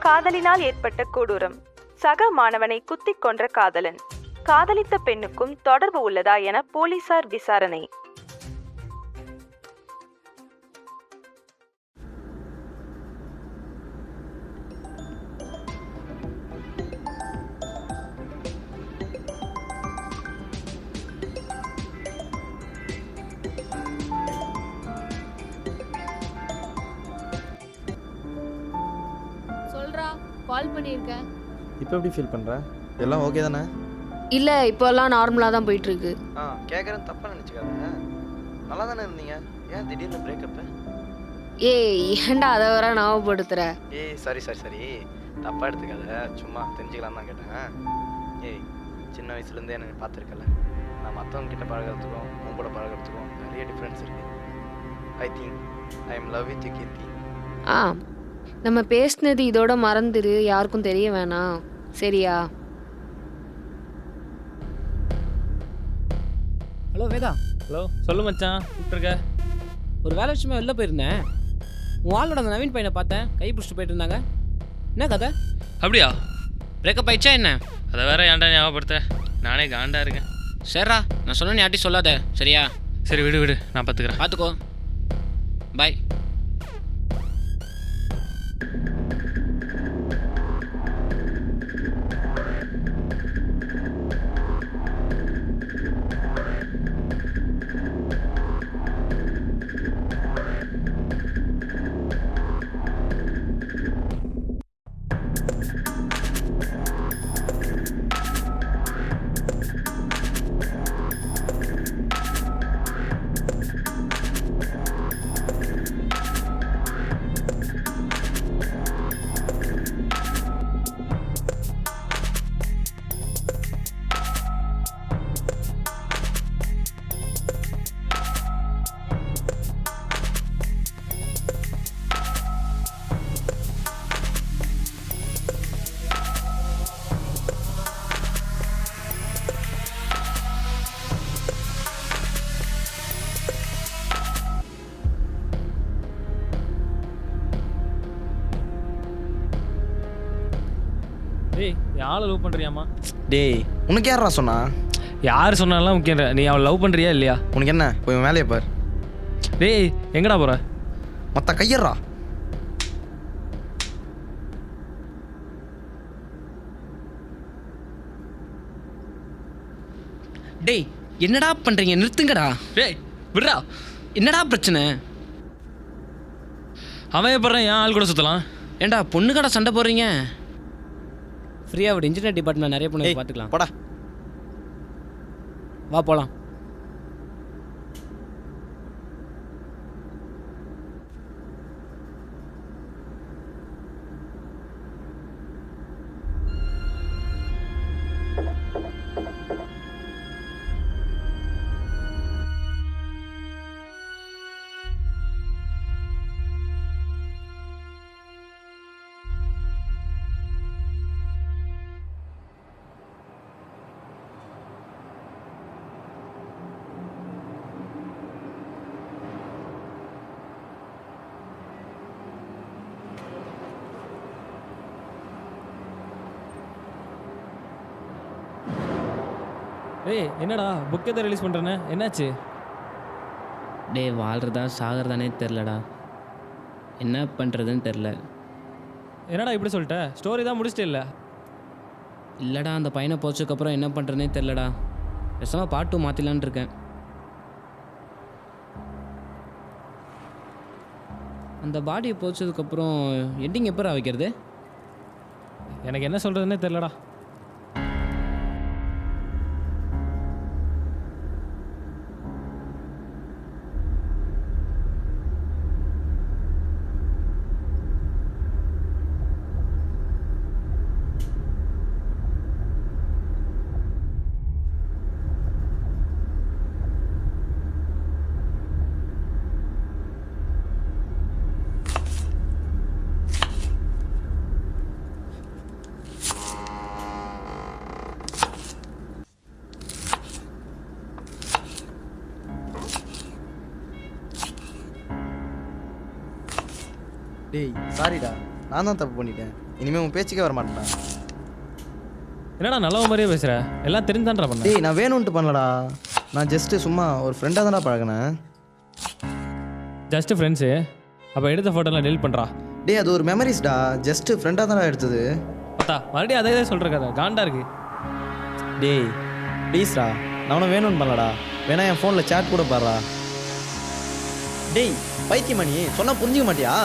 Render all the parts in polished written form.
காதலினால் ஏற்பட்ட கொடூரம். சக மாணவனை குத்திக் கொன்ற காதலன். காதலித்த பெண்ணுக்கும் தொடர்பு உள்ளதா என போலீசார் விசாரணை. சொல்றா, கால் பண்ணியிருக்கேன். இப்போ எப்படி ஃபீல் பண்ணுற? எல்லாம் ஓகே தானே? இல்லை, இப்போல்லாம் நார்மலாக தான் போயிட்டுருக்கு. கேட்குறேன், தப்பாக நினச்சிக்காத. நல்லா தானே இருந்தீங்க, ஏன் திடீர்னு பிரேக்கப்பு? ஏய், ஏன்டா அதை வர ஞாபகப்படுத்துற? சரி தப்பாக எடுத்துக்காத, சும்மா தெரிஞ்சுக்கலாம் தான் கேட்டேன். சின்ன வயசுலேருந்தே எனக்கு பார்த்துருக்கல, நான் மற்றவங்க கிட்ட பழகிறதுக்கும் உன் கூட பழகிறதுக்கும் நிறைய டிஃப்ரென்ஸ் இருக்குது. I think I am love with you Keerthi. நம்ம பேசினது இதோட மறந்துடு, யாருக்கும் தெரிய வேணாம், சரியா? ஹலோ வேதா. ஹலோ, சொல்லு மச்சான். கூப்பிட்டுருக்க? ஒரு வேலை விஷயமா வெளில போயிருந்தேன். உன் ஆளோட அந்த நவீன் பையனை பார்த்தேன், கை பிடிச்சிட்டு போயிட்டு இருந்தாங்க. என்ன கதை? அப்படியா? பிரேக்கப் ஆயிடுச்சா என்ன? அதை வேற ஏன்டா ஞாபகப்படுத்த, நானே காண்டா இருக்கேன். சரிடா, நான் சொன்னேன்னு யார்ட்டையும் சொல்லாத, சரியா? சரி, விடு, நான் பார்த்துக்கிறேன். பார்த்துக்கோ, பாய். டேய், யாரை லவ் பண்ணுறியாமா? டேய், உனக்கு யாரா சொன்னா? யார் சொன்னாலும் முக்கியம். நீ அவளை லவ் பண்ணுறியா இல்லையா? உனக்கு என்ன, போய் வேலையை பார். டேய், எங்கடா போகிற? மற்ற கையறா. டேய், என்னடா பண்ணுறீங்க? நிறுத்துங்கடா. டேய், விட்றா. என்னடா பிரச்சனை? அவன் எப்பட்றான் ஏன் ஆள் கூட சுற்றலாம்? ஏண்டா பொண்ணு கடை சண்டை போடுறீங்க? ஃப்ரீயாக விட, இன்ஜினியர் டிபார்ட்மெண்ட் நிறைய பொண்ணு பார்த்துக்கலாம். போடா, வா போகலாம். டேய், என்னடா புக் எதை ரிலீஸ் பண்ணுறேன்னு? என்னாச்சு? டே, வாழ்கிறதா சாகிறதானே தெரிலடா, என்ன பண்ணுறதுன்னு தெரில. என்னடா இப்படி சொல்லிட்ட? ஸ்டோரி தான் முடிச்சிட்டே இல்லை? இல்லைடா, அந்த பையனை போச்சதுக்கப்புறம் என்ன பண்ணுறதுனே தெரிலடா. பேசாமல் பாட்டு மாற்றிலான் இருக்கேன். அந்த பாடியை போச்சதுக்கப்புறம் எண்டிங் எப்போ வைக்கிறது? எனக்கு என்ன சொல்கிறதுனே தெரிலடா. டேய், சாரிடா, நான் தான் தப்பு பண்ணிட்டேன். இனிமேல் உன் பேச்சுக்கே வர மாட்டேன்டா. என்னடா நல்லவ மாதிரியே பேசுகிற? எல்லாம் தெரிஞ்சுதான்டா பண்ண. டேய் நான் வேணும்ன்ட்டு பண்ணலடா. நான் ஜஸ்ட்டு சும்மா ஒரு ஃப்ரெண்டாக தானே பழகினேன். Just friends. அப்போ எடுத்த ஃபோட்டோலாம் டெலிட் பண்ணுறா. டேய் அது ஒரு மெமரிஸ்டா. ஜஸ்ட்டு ஃப்ரெண்டாக தானே எடுத்தது. பார்த்தா மறுபடியும் அதே தான் சொல்கிற கதை காண்டா இருக்கு. டேய் ப்ளீஸ்டா, நான் உன வேணும்னு பண்ணலடா. வேணா என் ஃபோனில் சேட் கூட பாடுறா. டேய் பைத்தியமணி, சொன்னால் புரிஞ்சிக்க மாட்டியா?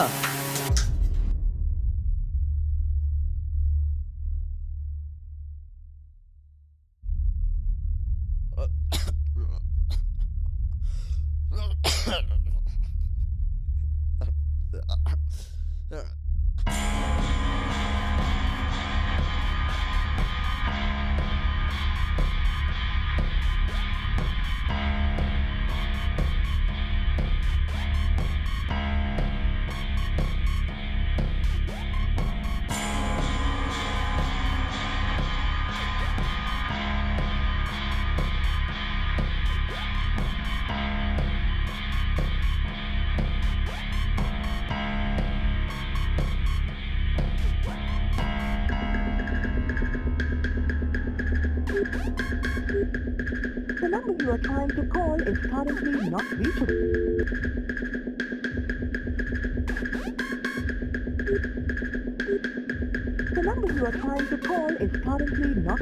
The number you are trying to call is currently not reachable. The number you are trying to call is currently not.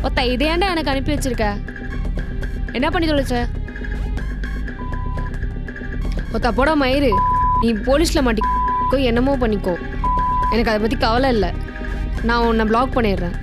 ஒத்த இதை ஏன்டா எனக்கு அனுப்பி வச்சிருக்க? என்ன பண்ணி தொலைச்ச? ஒத்த போட மயிறு, நீ போலீஸில் மாட்டிக்கோ, என்னமோ பண்ணிக்கோ, எனக்கு அதை பற்றி கவலை இல்லை. நான் உன்னை பிளாக் பண்ணிடுறேன்.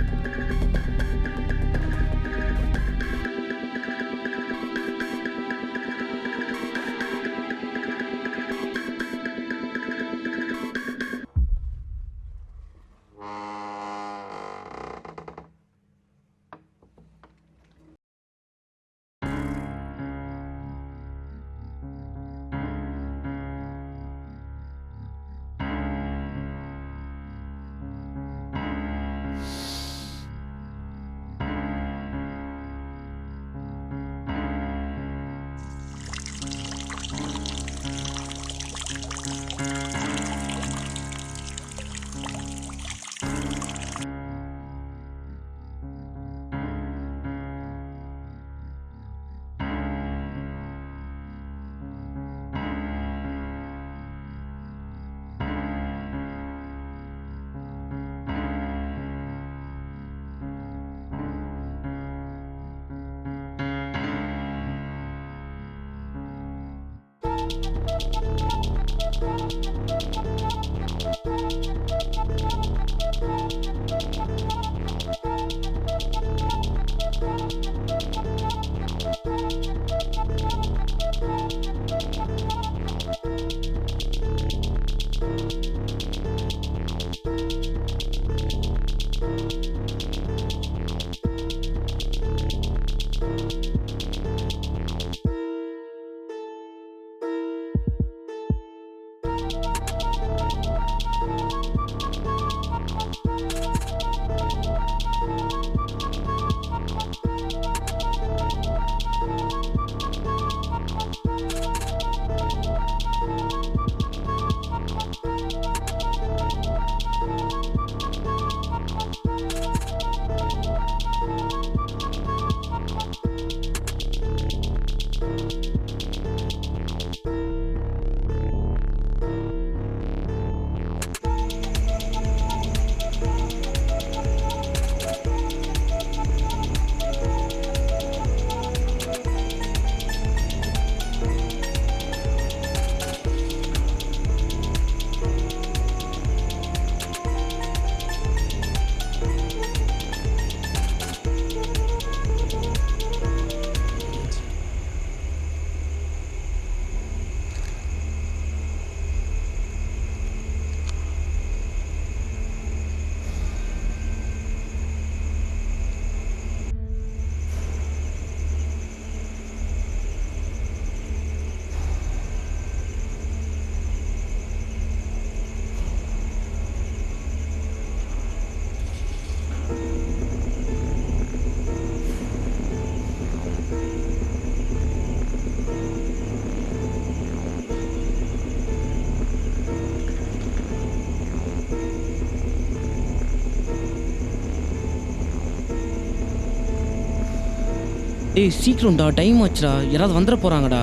டேய் சீக்கிரம்டா, டைம் ஆச்சுடா, யாராவது வந்துட போகிறாங்கடா.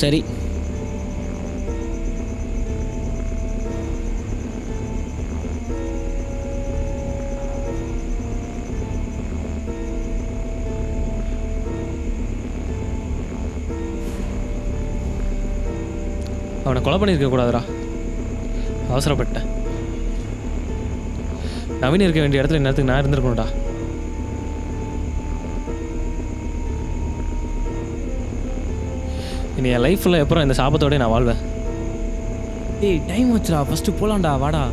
சரி அவனை கொலை பண்ணியிருக்க கூடாதுடா, அவசரப்பட்டேன். நவீன் இருக்க வேண்டிய இடத்துல இந்நேரத்துக்கு நான் இருந்திருக்கணும்டா. இனி என் லைஃப்பில் எப்பறம் இந்த சாபத்தோடய நான் வாழ்வேன். டேய் டைம் ஆச்சுடா, ஃபஸ்ட்டு போகலாம்டா, வாடா.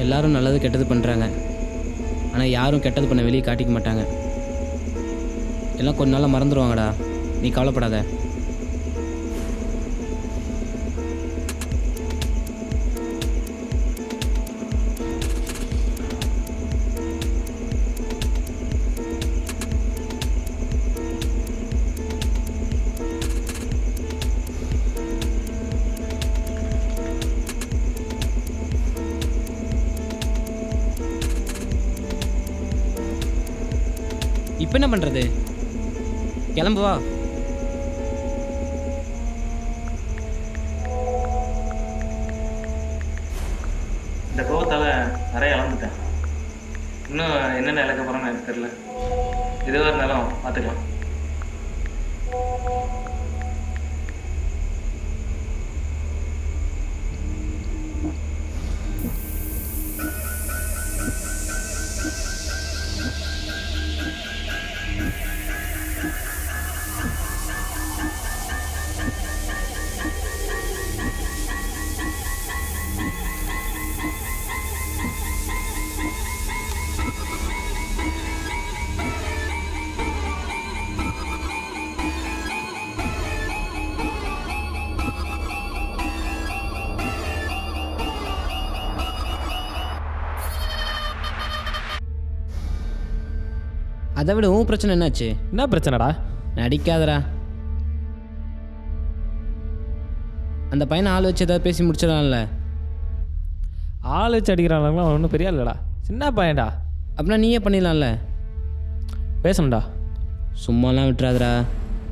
எல்லாரும் நல்லது கெட்டது பண்ணுறாங்க, ஆனால் யாரும் கெட்டது பண்ண வெளியே காட்டிக்க மாட்டாங்க. எல்லாம் கொஞ்ச நாளாக மறந்துடுவாங்கடா, நீ கவலைப்படாத. இப்போ என்ன பண்ணுறது? கிளம்பு வா. இந்த கோபத்தால் நிறைய இழந்துட்டேன். இன்னும் என்னென்ன இழக்க போகிறோன்னு எனக்கு தெரியல. எதுவாக இருந்தாலும் பார்த்துக்கலாம். அதை விட உன் பிரச்சனை என்னாச்சு? என்ன பிரச்சனைடா? நடிக்காதடா. அந்த பையனை ஆள் வச்சு ஏதாவது பேசி முடிச்சிடலாம்ல. ஆள் வச்சு அடிக்கிறாங்களா? ஒன்றும் பெரிய இல்லைடா, சின்ன பையன்டா. அப்படின்னா நீயே பண்ணிடலாம்ல. பேசணும்டா. சும்மாலாம் விட்டுறாதடா,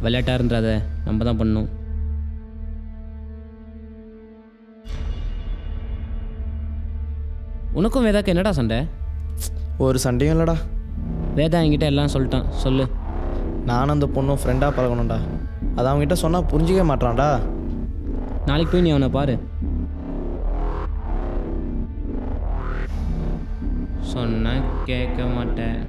விளையாட்டாக இருந்துடாத, நம்ம தான் பண்ணணும். உனக்கும் வேதாக்கு என்னடா சண்டை? ஒரு சண்டையும் இல்லைடா. வேதா என்கிட்ட எல்லாம் சொல்லிட்டான். சொல்லு. நானும் அந்த பொண்ணும் ஃப்ரெண்டாக பழகணும்டா. அதை அவங்ககிட்ட சொன்னால் புரிஞ்சிக்க மாட்டான்டா. நாளைக்கு போய் நீ அவனை பாரு. சொன்னா கேட்க மாட்டேன்.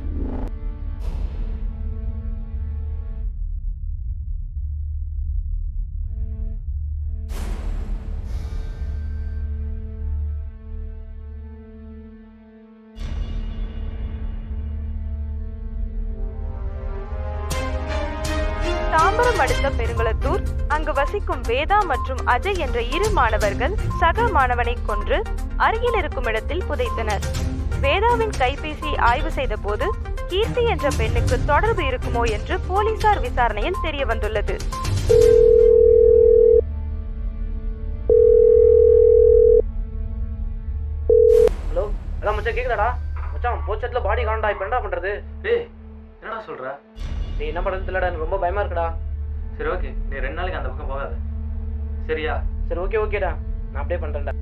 தாம்பரம் அடுத்த பெருங்குளத்தூர். அங்கு வசிக்கும் வேதா மற்றும் அஜய் என்ற இரு மாணவர்கள் சக மாணவனை கொன்று அருகில் இருக்கும் இடத்தில் புதைத்தனர். வேதாவின் கைபேசியை ஆய்வு செய்த போது கீர்த்தி என்ற பெண்ணுக்கு தொடர்பு இருக்குமோ என்று போலீசார் விசாரணையில் தெரிய வந்துள்ளது. ஹலோ, அதான் மச்சான் கேட்குதாடா? மச்சான் போச்சத்தில் பாடி காண்டா. இப்போ என்னடா பண்ணுறது? டேய் என்னடா சொல்கிற? நீ என்ன பண்ணுறது இல்லைடா, எனக்கு ரொம்ப பயமாக இருக்குடா. சரி ஓகே, நீ 2 நாளைக்கு அந்த பக்கம் போகாத, சரியா? சரி ஓகேடா, நான் அப்படியே பண்ணுறேன்டா.